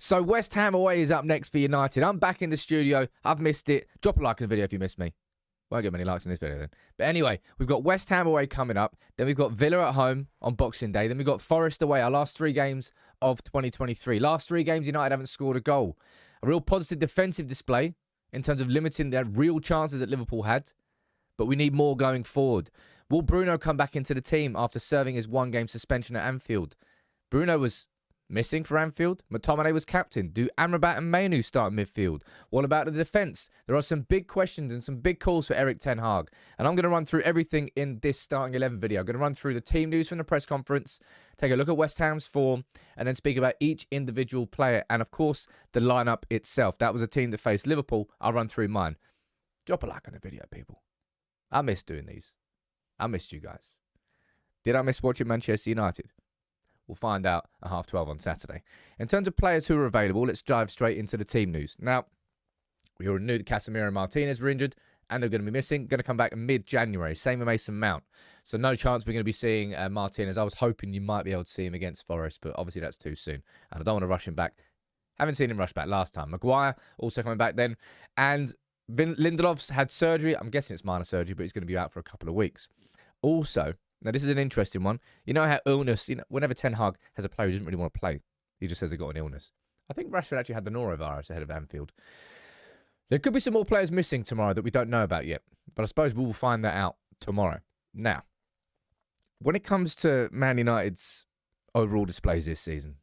So West Ham away is up next for United. I'm back in the studio. I've missed it. Drop a like on the video if you missed me. Won't get many likes in this video then. But anyway, we've got West Ham away coming up. Then we've got Villa at home on Boxing Day. Then we've got Forest away, our last 3 games of 2023. Last 3 games, United haven't scored a goal. A real positive defensive display in terms of limiting the real chances that Liverpool had. But we need more going forward. Will Bruno come back into the team after serving his 1-game suspension at Anfield? Bruno was missing for Anfield. McTominay was captain. Do Amrabat and Mainoo start midfield? What about the defence? There are some big questions and some big calls for Eric Ten Hag. And I'm going to run through everything in this starting 11 video. I'm going to run through the team news from the press conference, take a look at West Ham's form, and then speak about each individual player. And of course, the lineup itself. That was a team that faced Liverpool. I'll run through mine. Drop a like on the video, people. I miss doing these. I missed you guys. Did I miss watching Manchester United? We'll find out at 12:30 on Saturday. In terms of players who are available, let's dive straight into the team news. Now, we already knew that Casemiro and Martinez were injured and they're going to be missing. Going to come back mid-January. Same with Mason Mount. So no chance we're going to be seeing Martinez. I was hoping you might be able to see him against Forest, but obviously that's too soon. And I don't want to rush him back. Haven't seen him rush back last time. Maguire also coming back then. And Lindelof's had surgery. I'm guessing it's minor surgery, but he's going to be out for a couple of weeks. Also, now, this is an interesting one. You know how illness, whenever Ten Hag has a player who doesn't really want to play, he just says they got an illness. I think Rashford actually had the norovirus ahead of Anfield. There could be some more players missing tomorrow that we don't know about yet, but I suppose we will find that out tomorrow. Now, when it comes to Man United's overall displays this season,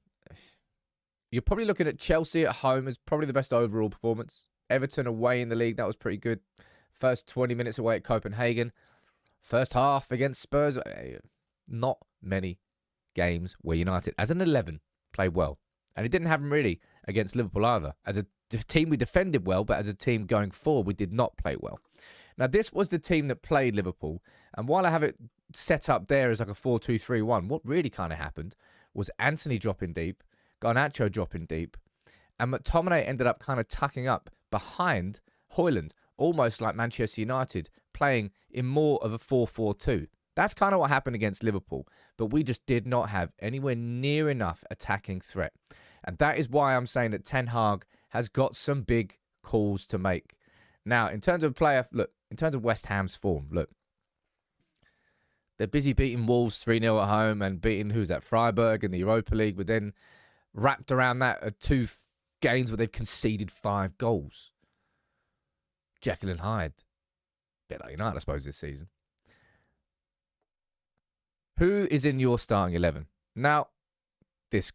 you're probably looking at Chelsea at home as probably the best overall performance. Everton away in the league, that was pretty good. First 20 minutes away at Copenhagen. First half against Spurs, not many games where United, as an 11, played well. And it didn't happen really against Liverpool either. As a team, we defended well, but as a team going forward, we did not play well. Now, this was the team that played Liverpool. And while I have it set up there as like a 4-2-3-1, what really kind of happened was Antony dropping deep, Garnacho dropping deep, and McTominay ended up kind of tucking up behind Højlund, almost like Manchester United, playing in more of a 4-4-2. That's kind of what happened against Liverpool, but we just did not have anywhere near enough attacking threat. And that is why I'm saying that Ten Hag has got some big calls to make. Now, in terms of player, look, in terms of West Ham's form, look, they're busy beating Wolves 3-0 at home and beating, who's that, Freiburg in the Europa League, but then wrapped around that are 2 games where they've conceded 5 goals. Jekyll and Hyde. Bit like United, I suppose, this season. Who is in your starting 11? Now, this,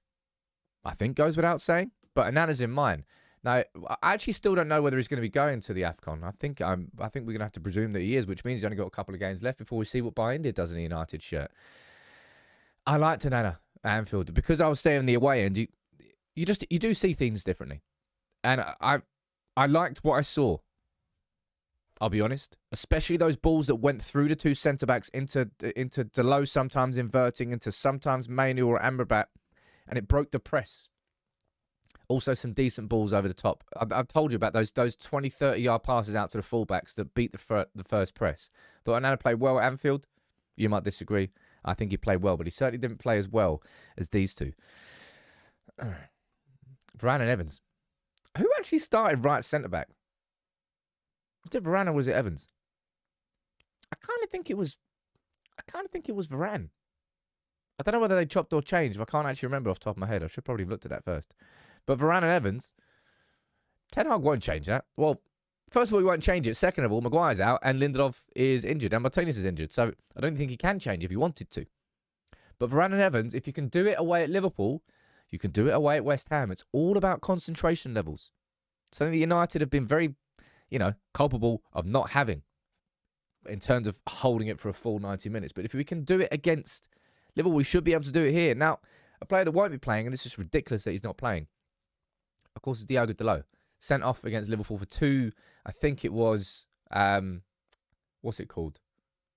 I think, goes without saying, but Anana's in mine. Now, I actually still don't know whether he's going to be going to the AFCON. I think we're going to have to presume that he is, which means he's only got a couple of games left before we see what India does in a United shirt. I liked Anana at Anfield because I was staying on the away end. You do see things differently, and I liked what I saw. I'll be honest, especially those balls that went through the 2 centre-backs into Delo, sometimes inverting into sometimes Mainoo or Amrabat, and it broke the press. Also, some decent balls over the top. I've told you about those 20, 30-yard passes out to the fullbacks that beat the first press. Thought Anana played well at Anfield. You might disagree. I think he played well, but he certainly didn't play as well as these two. Varane and Evans. Who actually started right centre-back? Was it Varane or was it Evans? I kind of think it was Varane. I don't know whether they chopped or changed. I can't actually remember off the top of my head. I should probably have looked at that first. But Varane and Evans, Ten Hag won't change that. Well, first of all, he won't change it. Second of all, Maguire's out and Lindelof is injured and Martinez is injured. So I don't think he can change if he wanted to. But Varane and Evans, if you can do it away at Liverpool, you can do it away at West Ham. It's all about concentration levels. Something that United have been very, culpable of not having in terms of holding it for a full 90 minutes. But if we can do it against Liverpool, we should be able to do it here. Now, a player that won't be playing, and it's just ridiculous that he's not playing, of course, is Diogo Dalot. Sent off against Liverpool for 2, I think it was, what's it called?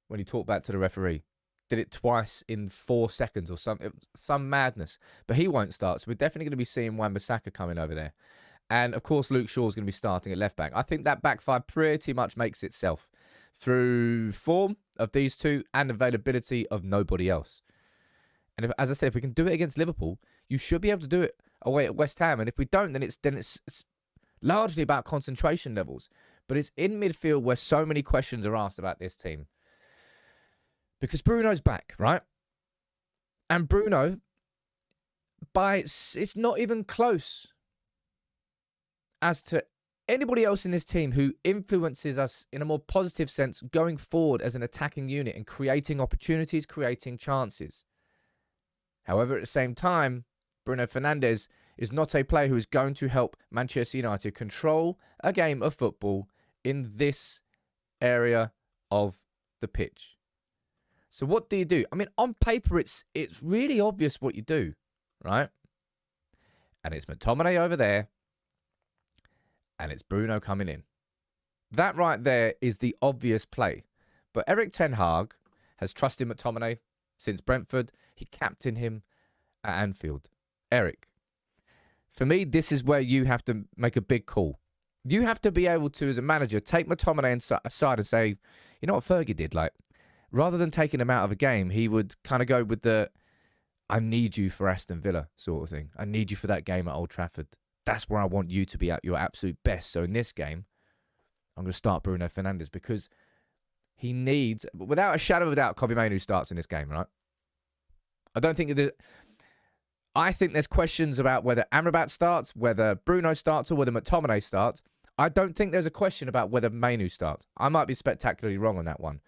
When he talked back to the referee. Did it twice in 4 seconds or something. Some madness. But he won't start, so we're definitely going to be seeing Wan-Bissaka coming over there. And, of course, Luke Shaw's going to be starting at left-back. I think that back 5 pretty much makes itself through form of these two and availability of nobody else. And as I said, if we can do it against Liverpool, you should be able to do it away at West Ham. And if we don't, then it's largely about concentration levels. But it's in midfield where so many questions are asked about this team. Because Bruno's back, right? And Bruno, it's not even close as to anybody else in this team who influences us in a more positive sense going forward as an attacking unit and creating opportunities, creating chances. However, at the same time, Bruno Fernandes is not a player who is going to help Manchester United control a game of football in this area of the pitch. So what do you do? I mean, on paper, it's really obvious what you do, right? And it's McTominay over there, and it's Bruno coming in. That right there is the obvious play. But Eric Ten Hag has trusted McTominay since Brentford. He captained him at Anfield. Eric, for me, this is where you have to make a big call. You have to be able to, as a manager, take McTominay aside and say, you know what Fergie did? Like, rather than taking him out of a game, he would kind of go with the, I need you for Aston Villa sort of thing. I need you for that game at Old Trafford. That's where I want you to be at your absolute best. So in this game, I'm going to start Bruno Fernandes because he needs, without a shadow of a doubt, Kobbie Mainoo starts in this game, right? I think there's questions about whether Amrabat starts, whether Bruno starts, or whether McTominay starts. I don't think there's a question about whether Mainoo starts. I might be spectacularly wrong on that one.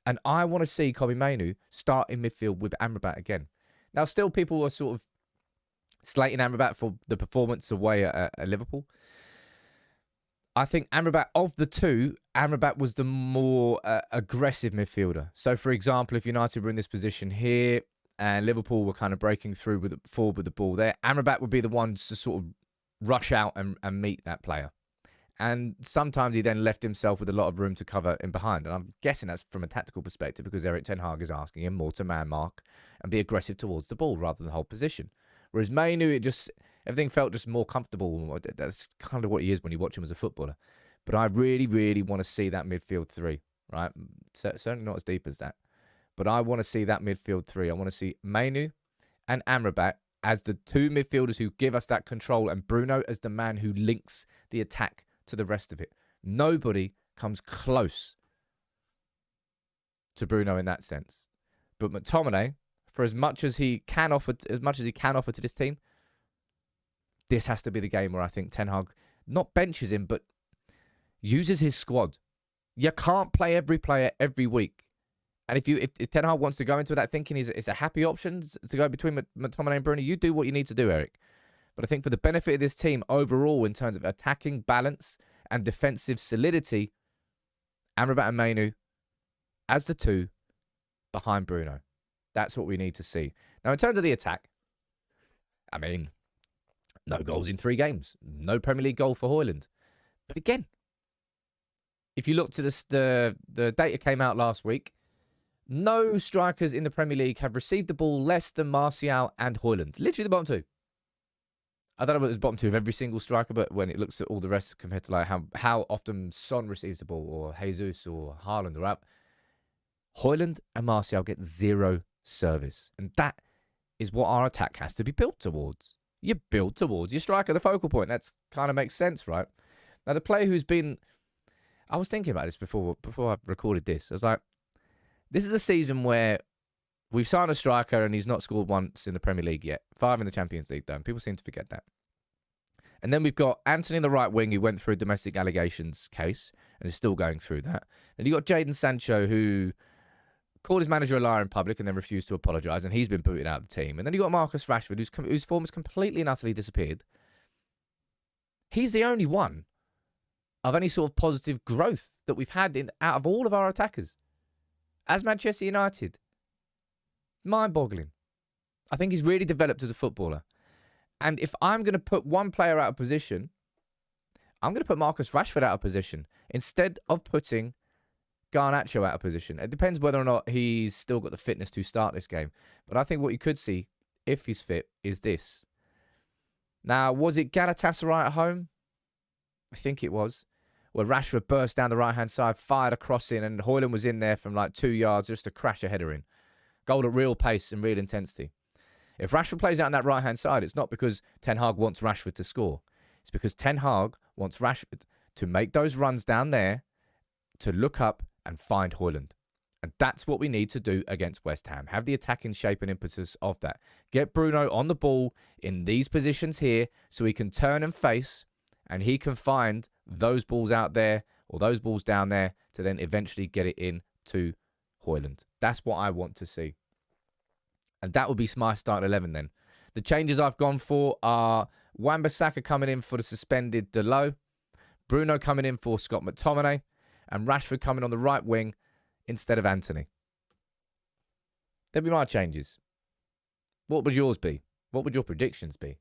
And I want to see Kobbie Mainoo start in midfield with Amrabat again. Now, still people are sort of slating Amrabat for the performance away at Liverpool. I think Amrabat, of the two, Amrabat was the more aggressive midfielder. So, for example, if United were in this position here and Liverpool were kind of breaking through forward with the ball there, Amrabat would be the one to sort of rush out and meet that player. And sometimes he then left himself with a lot of room to cover in behind. And I'm guessing that's from a tactical perspective because Eric Ten Hag is asking him more to man mark and be aggressive towards the ball rather than hold position. Whereas Mainoo, everything felt just more comfortable. That's kind of what he is when you watch him as a footballer. But I really, really want to see that midfield three, right? Certainly not as deep as that. But I want to see that midfield three. I want to see Mainoo and Amrabat as the two midfielders who give us that control and Bruno as the man who links the attack to the rest of it. Nobody comes close to Bruno in that sense. But McTominay, for as much as he can offer to this team, this has to be the game where I think Ten Hag not benches him, but uses his squad. You can't play every player every week. And if Ten Hag wants to go into that thinking it's a happy option to go between McTominay and Bruno, you do what you need to do, Eric. But I think for the benefit of this team overall, in terms of attacking balance and defensive solidity, Amrabat and Mainoo as the two behind Bruno. That's what we need to see. Now, in terms of the attack, I mean, no goals in 3 games. No Premier League goal for Højlund. But again, if you look to the data came out last week, no strikers in the Premier League have received the ball less than Martial and Højlund. Literally the bottom 2. I don't know whether it's bottom 2 of every single striker, but when it looks at all the rest compared to like how often Son receives the ball, or Jesus, or Haaland, or up, Højlund and Martial get 0 service. And that is what our attack has to be built towards. You build towards your striker, the focal point. That kind of makes sense, right? Now, the player who's been... I was thinking about this before I recorded this. I was like, this is a season where we've signed a striker and he's not scored once in the Premier League yet. 5 in the Champions League, though. People seem to forget that. And then we've got Anthony in the right wing, who went through a domestic allegations case and is still going through that. Then you've got Jadon Sancho, who called his manager a liar in public and then refused to apologise, and he's been booted out of the team. And then you've got Marcus Rashford, whose form has completely and utterly disappeared. He's the only one of any sort of positive growth that we've had out of all of our attackers. As Manchester United. Mind-boggling. I think he's really developed as a footballer. And if I'm going to put one player out of position, I'm going to put Marcus Rashford out of position instead of putting Garnacho out of position. It depends whether or not he's still got the fitness to start this game. But I think what you could see, if he's fit, is this. Now, was it Galatasaray at home? I think it was. Where Rashford burst down the right-hand side, fired a cross in, and Højlund was in there from like 2 yards just to crash a header in. Goal at real pace and real intensity. If Rashford plays out on that right-hand side, it's not because Ten Hag wants Rashford to score. It's because Ten Hag wants Rashford to make those runs down there, to look up and find Højlund. And that's what we need to do against West Ham. Have the attacking shape and impetus of that. Get Bruno on the ball in these positions here so he can turn and face, and he can find those balls out there or those balls down there to then eventually get it in to Højlund. That's what I want to see. And that would be my start 11 then. The changes I've gone for are Wan-Bissaka coming in for the suspended Delo, Bruno coming in for Scott McTominay, and Rashford coming on the right wing instead of Anthony. There'd be my changes. What would yours be? What would your predictions be?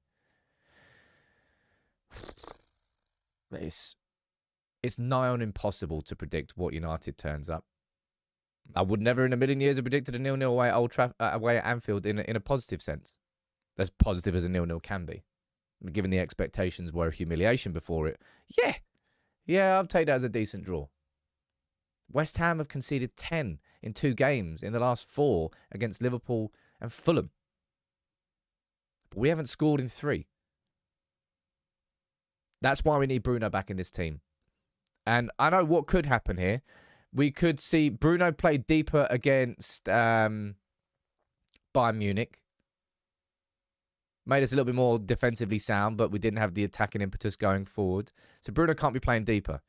It's nigh on impossible to predict what United turns up. I would never in a million years have predicted a 0-0 away at away at Anfield in a positive sense. As positive as a 0-0 can be. Given the expectations were a humiliation before it. Yeah, I'll take that as a decent draw. West Ham have conceded 10 in 2 games in the last 4 against Liverpool and Fulham. But we haven't scored in 3. That's why we need Bruno back in this team. And I know what could happen here. We could see Bruno play deeper against Bayern Munich. Made us a little bit more defensively sound, but we didn't have the attacking impetus going forward. So Bruno can't be playing deeper.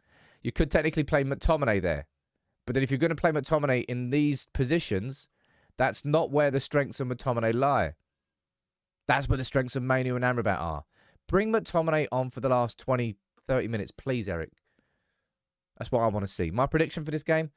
You could technically play McTominay there. But then if you're going to play McTominay in these positions, that's not where the strengths of McTominay lie. That's where the strengths of Mainoo and Amrabat are. Bring McTominay on for the last 20, 30 minutes, please, Eric. That's what I want to see. My prediction for this game,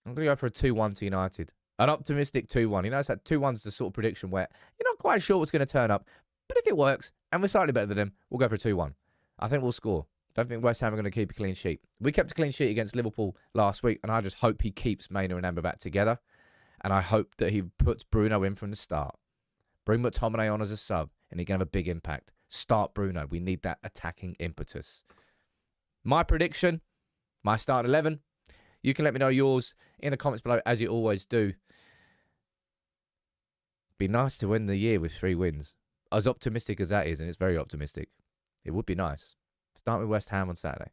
I'm going to go for a 2-1 to United. An optimistic 2-1. You know, it's that 2-1's the sort of prediction where you're not quite sure what's going to turn up. But if it works, and we're slightly better than them, we'll go for a 2-1. I think we'll score. Don't think West Ham are going to keep a clean sheet. We kept a clean sheet against Liverpool last week, and I just hope he keeps Mainoo and Amrabat together. And I hope that he puts Bruno in from the start. Bring McTominay on as a sub, and he can have a big impact. Start Bruno. We need that attacking impetus. My prediction, my start 11. You can let me know yours in the comments below, as you always do. Be nice to win the year with 3 wins. As optimistic as that is, and it's very optimistic, it would be nice. Start with West Ham on Saturday.